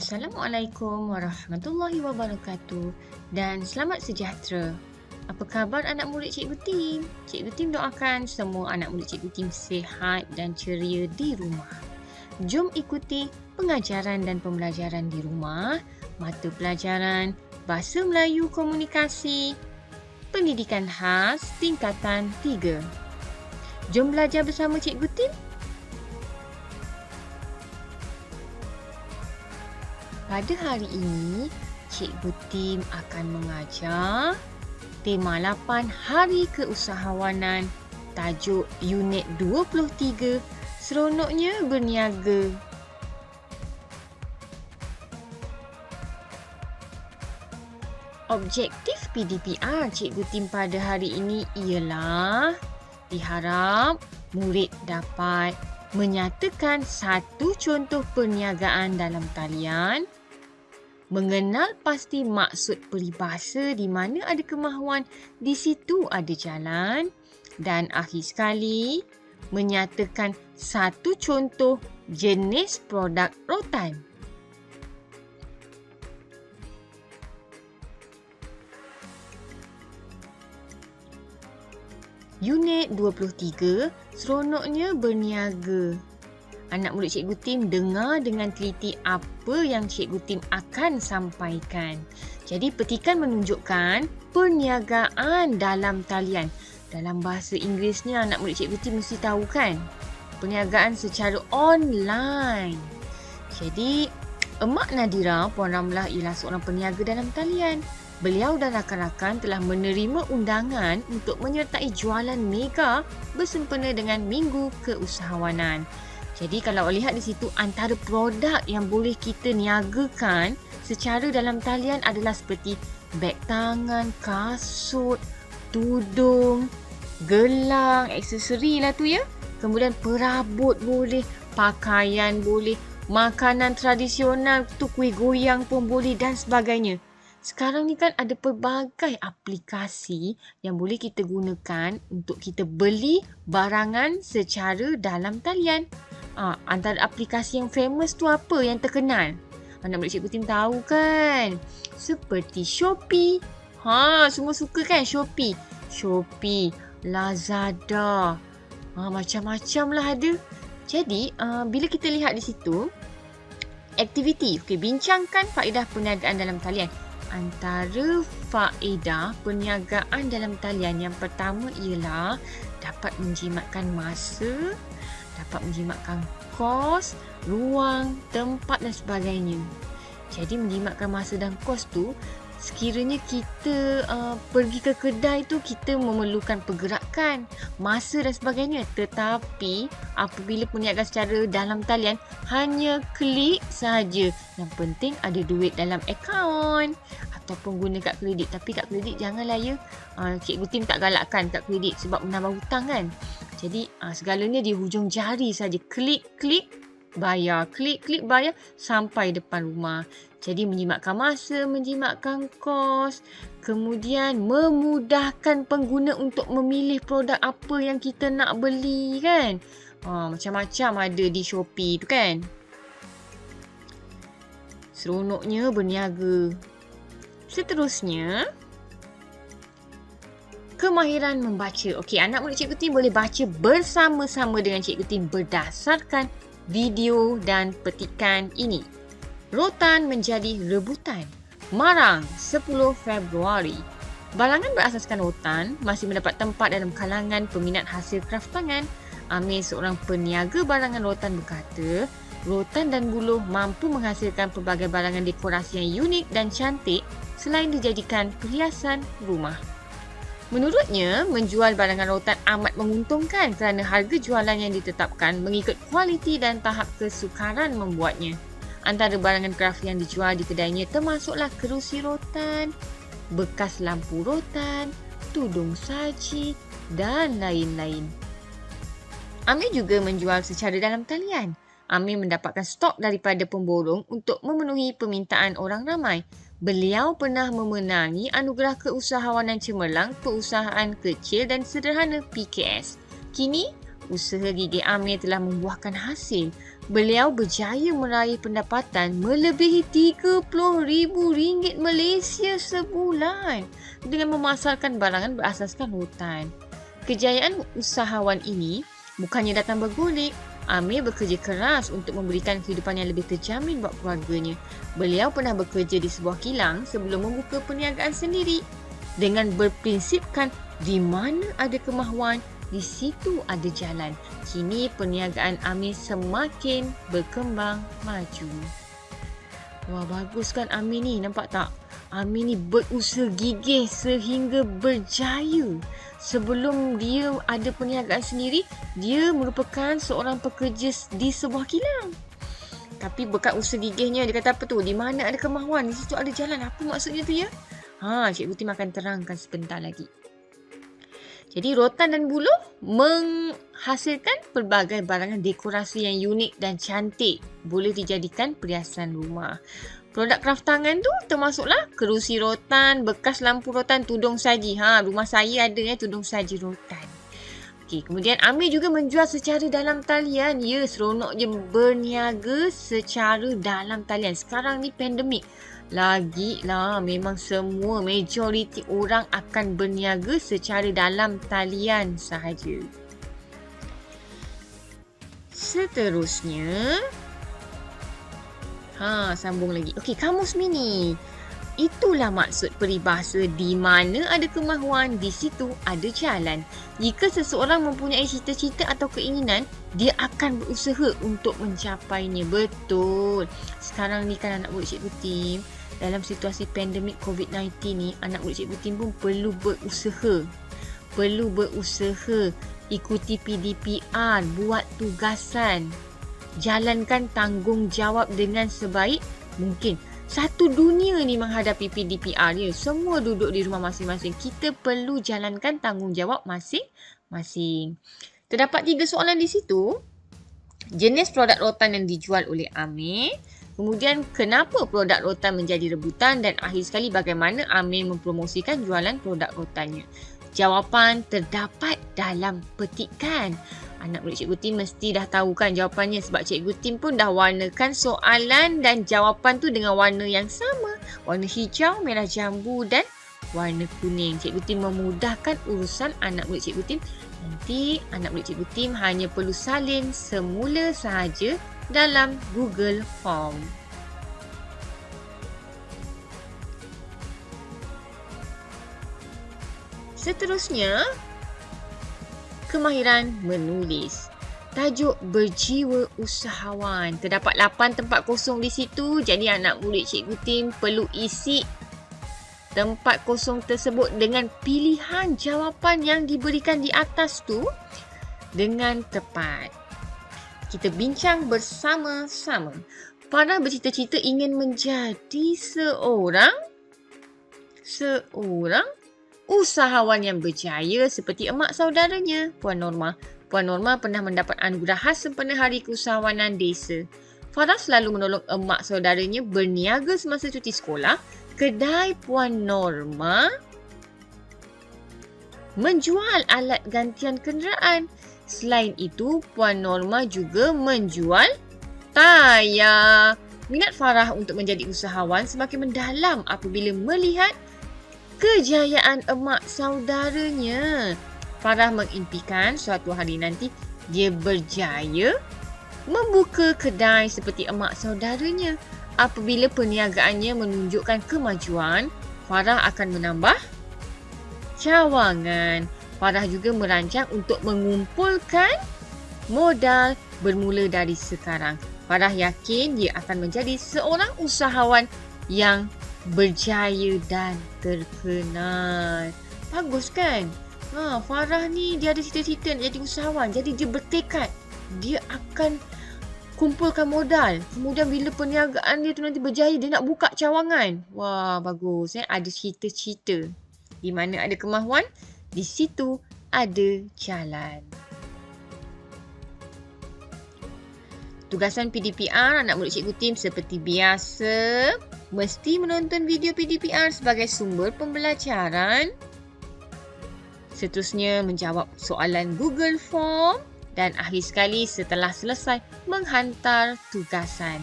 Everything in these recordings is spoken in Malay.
Assalamualaikum warahmatullahi wabarakatuh dan selamat sejahtera. Apa khabar anak murid Cikgu Tim? Cikgu Tim doakan semua anak murid Cikgu Tim sihat dan ceria di rumah. Jom ikuti pengajaran dan pembelajaran di rumah, mata pelajaran Bahasa Melayu Komunikasi, Pendidikan Khas Tingkatan 3. Jom belajar bersama Cikgu Tim. Pada hari ini, Cikgu Tim akan mengajar tema 8 Hari Keusahawanan, tajuk Unit 23, Seronoknya Berniaga. Objektif PDPR Cikgu Tim pada hari ini ialah diharap murid dapat menyatakan satu contoh perniagaan dalam talian, mengenal pasti maksud peribahasa di mana ada kemahuan, di situ ada jalan, dan akhir sekali, menyatakan satu contoh jenis produk rotan. Unit 23, Seronoknya Berniaga. Anak murid Cikgu Tim dengar dengan teliti apa yang Cikgu Tim akan sampaikan. Jadi petikan menunjukkan perniagaan dalam talian. Dalam bahasa Inggerisnya anak murid Cikgu Tim mesti tahu kan? Perniagaan secara online. Jadi Emak Nadira Puan Ramlah ialah seorang peniaga dalam talian. Beliau dan rakan-rakan telah menerima undangan untuk menyertai jualan mega bersempena dengan Minggu Keusahawanan. Jadi kalau lihat di situ, antara produk yang boleh kita niagakan secara dalam talian adalah seperti beg tangan, kasut, tudung, gelang, aksesori lah tu ya. Kemudian perabot boleh, pakaian boleh, makanan tradisional tu kuih goyang pun boleh dan sebagainya. Sekarang ni kan ada pelbagai aplikasi yang boleh kita gunakan untuk kita beli barangan secara dalam talian. Antara aplikasi yang famous tu apa yang terkenal? Anak murid Cikgu Tim tahu kan? Seperti Shopee. Semua suka kan Shopee? Shopee, Lazada. Macam-macam lah ada. Jadi, bila kita lihat di situ, aktiviti. Bincangkan faedah perniagaan dalam talian. Antara faedah perniagaan dalam talian yang pertama ialah dapat menjimatkan masa, dapat menjimatkan kos, ruang, tempat dan sebagainya. Jadi menjimatkan masa dan kos tu, sekiranya kita pergi ke kedai tu, kita memerlukan pergerakan, masa dan sebagainya. Tetapi apabila perniagaan secara dalam talian, hanya klik sahaja. Yang penting ada duit dalam akaun ataupun guna kad kredit. Tapi kad kredit janganlah ya. Cikgu Tim tak galakkan kad kredit sebab menambah hutang kan. Jadi segalanya di hujung jari saja. Klik bayar, klik bayar sampai depan rumah. Jadi menjimatkan masa, menjimatkan kos, kemudian memudahkan pengguna untuk memilih produk apa yang kita nak beli kan. Macam-macam ada di Shopee tu kan. Seronoknya berniaga. Seterusnya, kemahiran membaca. Okey, anak murid Cikgu Tim boleh baca bersama-sama dengan Cikgu Tim berdasarkan video dan petikan ini. Rotan menjadi rebutan. Marang 10 Februari. Barangan berasaskan rotan masih mendapat tempat dalam kalangan peminat hasil kraf tangan. Amir, seorang peniaga barangan rotan, berkata, rotan dan buluh mampu menghasilkan pelbagai barangan dekorasi yang unik dan cantik selain dijadikan perhiasan rumah. Menurutnya, menjual barangan rotan amat menguntungkan kerana harga jualan yang ditetapkan mengikut kualiti dan tahap kesukaran membuatnya. Antara barangan kraf yang dijual di kedainya termasuklah kerusi rotan, bekas lampu rotan, tudung saji dan lain-lain. Amir juga menjual secara dalam talian. Amir mendapatkan stok daripada pemborong untuk memenuhi permintaan orang ramai. Beliau pernah memenangi Anugerah Keusahawanan Cemerlang Perusahaan Kecil dan Sederhana PKS. Kini, usaha gigi Amir telah membuahkan hasil. beliau berjaya meraih pendapatan melebihi RM30,000 Malaysia sebulan dengan memasarkan barangan berasaskan rotan. Kejayaan usahawan ini bukannya datang bergolek. Amir bekerja keras untuk memberikan kehidupan yang lebih terjamin buat keluarganya. Beliau pernah bekerja di sebuah kilang sebelum membuka perniagaan sendiri dengan berprinsipkan di mana ada kemahuan, di situ ada jalan. Kini perniagaan Amir semakin berkembang maju. Wah, bagus kan Amir ni, nampak tak? Amir ni berusaha gigih sehingga berjaya. Sebelum dia ada perniagaan sendiri, dia merupakan seorang pekerja di sebuah kilang. Tapi berkat usaha gigihnya, dia kata apa tu? Di mana ada kemahuan, di situ ada jalan. Apa maksudnya tu ya? Cikgu Tim akan terangkan sebentar lagi. Jadi rotan dan buluh menghasilkan pelbagai barangan dekorasi yang unik dan cantik. Boleh dijadikan perhiasan rumah. Produk kraftangan tu termasuklah kerusi rotan, bekas lampu rotan, tudung saji. Rumah saya ada tudung saji rotan. Okey, kemudian Amir juga menjual secara dalam talian. Ya, seronoknya berniaga secara dalam talian. Sekarang ni pandemik. Lagilah, memang semua majoriti orang akan berniaga secara dalam talian sahaja. Seterusnya, sambung lagi. Okey, kamus mini. Itulah maksud peribahasa di mana ada kemahuan, di situ ada jalan. Jika seseorang mempunyai cita-cita atau keinginan, dia akan berusaha untuk mencapainya. Betul. Sekarang ni kan anak murid Cikgu Tim, dalam situasi pandemik COVID-19 ni, anak murid Cikgu Tim pun perlu berusaha. Perlu berusaha. Ikuti PDPR, buat tugasan. Jalankan tanggungjawab dengan sebaik mungkin. Satu dunia ni menghadapi PDPR ya. Semua duduk di rumah masing-masing. Kita perlu jalankan tanggungjawab masing-masing. Terdapat 3 soalan di situ. Jenis produk rotan yang dijual oleh Amir. Kemudian kenapa produk rotan menjadi rebutan, dan akhir sekali bagaimana Amir mempromosikan jualan produk rotannya. Jawapan terdapat dalam petikan. Anak murid Cikgu Tim mesti dah tahu kan jawapannya, sebab Cikgu Tim pun dah warnakan soalan dan jawapan tu dengan warna yang sama. Warna hijau, merah jambu dan warna kuning. Cikgu Tim memudahkan urusan anak murid Cikgu Tim. Nanti anak murid Cikgu Tim hanya perlu salin semula sahaja dalam Google Form. Seterusnya, kemahiran menulis. Tajuk berjiwa usahawan. Terdapat 8 tempat kosong di situ. Jadi anak murid Cikgu Tim perlu isi tempat kosong tersebut dengan pilihan jawapan yang diberikan di atas tu dengan tepat. Kita bincang bersama-sama. Farah bercita-cita ingin menjadi seorang usahawan yang berjaya seperti emak saudaranya, Puan Norma. Puan Norma pernah mendapat anugerah khas sempena Hari Keusahawanan Desa. Farah selalu menolong emak saudaranya berniaga semasa cuti sekolah. Kedai Puan Norma menjual alat gantian kenderaan. Selain itu, Puan Norma juga menjual tayar. Minat Farah untuk menjadi usahawan semakin mendalam apabila melihat kejayaan emak saudaranya. Farah mengimpikan suatu hari nanti dia berjaya membuka kedai seperti emak saudaranya. Apabila perniagaannya menunjukkan kemajuan, Farah akan menambah cawangan. Farah juga merancang untuk mengumpulkan modal bermula dari sekarang. Farah yakin dia akan menjadi seorang usahawan yang berjaya dan terkenal. Bagus kan? Farah ni dia ada cita-cita nak jadi usahawan. Jadi dia bertekad dia akan kumpulkan modal. Kemudian bila perniagaan dia tu nanti berjaya, dia nak buka cawangan. Wah, bagus. Ada cita-cita. Di mana ada kemahuan, di situ ada jalan. Tugasan PDPR anak murid Cikgu Tim seperti biasa mesti menonton video PDPR sebagai sumber pembelajaran. Seterusnya menjawab soalan Google Form dan akhir sekali setelah selesai menghantar tugasan.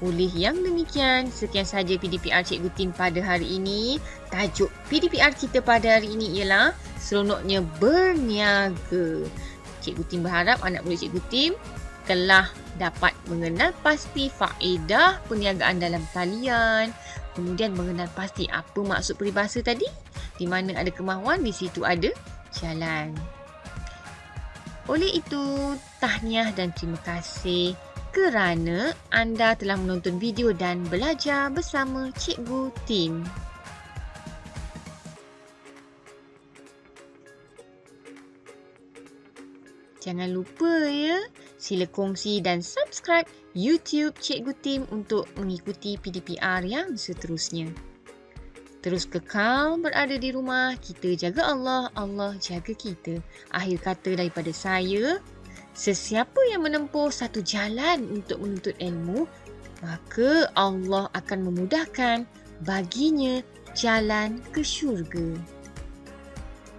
Oleh yang demikian, sekian sahaja PDPR Cikgu Tim pada hari ini. Tajuk PDPR kita pada hari ini ialah seronoknya berniaga. Cikgu Tim berharap anak murid Cikgu Tim telah dapat mengenal pasti faedah perniagaan dalam talian, kemudian mengenal pasti apa maksud peribahasa tadi. Di mana ada kemahuan, di situ ada jalan. Oleh itu, tahniah dan terima kasih kerana anda telah menonton video dan belajar bersama Cikgu Tim. Jangan lupa ya, sila kongsi dan subscribe YouTube Cikgu Tim untuk mengikuti PDPR yang seterusnya. Terus kekal berada di rumah, kita jaga Allah, Allah jaga kita. Akhir kata daripada saya, sesiapa yang menempuh satu jalan untuk menuntut ilmu, maka Allah akan memudahkan baginya jalan ke syurga.